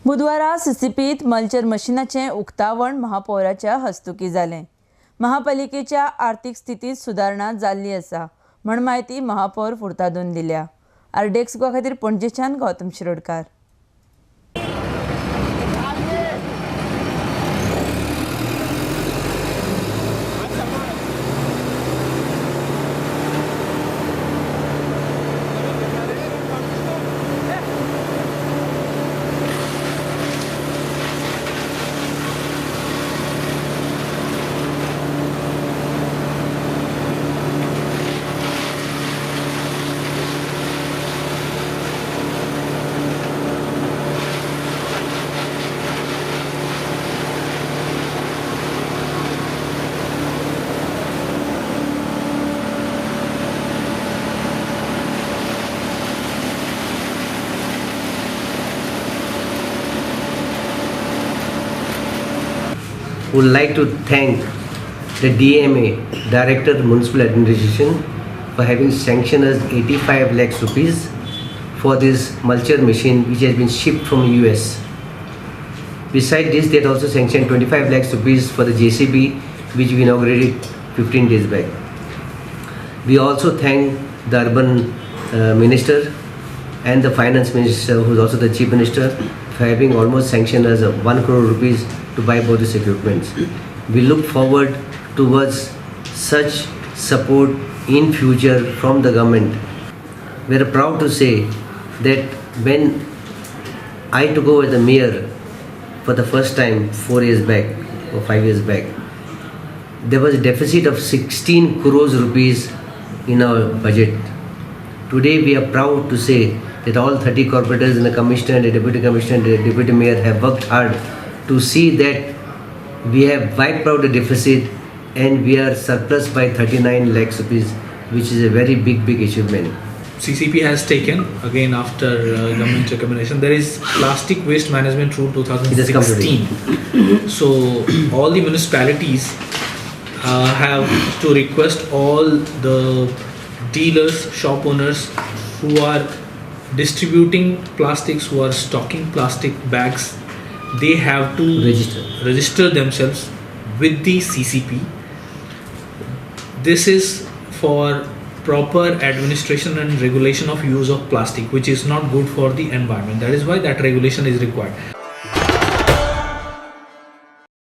बुधवारा सीसीपीत मल्चर मशीनाचें उक्तावण महापौराच्या हस्तुकी जालें. महापालिकेच्या आर्थीक स्थितीत सुदारणा जाल्ली आसा म्हण म्हायती महापौर फुर्तादून दिल्या. आरडेक्स गोवा खातीर पणजेच्यान Gautam Shirodkar. Would like to thank the DMA, Director Municipal Administration, for having sanctioned us 85 lakhs rupees for this mulcher machine which has been shipped from US. Besides this, they had also sanctioned 25 lakhs rupees for the JCB which we inaugurated 15 days back. We also thank the Urban Minister and the Finance Minister, who is also the Chief Minister, for having almost sanctioned us 1 crore rupees to buy both these equipments. We look forward towards such support in future from the government. We are proud to say that when I took over the mayor for the first time 4 years back or 5 years back, there was a deficit of 16 crores rupees in our budget. Today we are proud to say that all 30 corporators and the commissioner and the deputy commissioner and the deputy mayor have worked hard to see that we have wiped out the deficit and we are surplus by 39 lakhs rupees, which is a very big achievement. CCP has taken, again after government recommendation, there is Plastic Waste Management Rule 2016. So all the municipalities have to request all the dealers, shop owners who are distributing plastics, who are stocking plastic bags, they have to register themselves with the CCP. This is for proper administration and regulation of use of plastic, which is not good for the environment. That is why that regulation is required.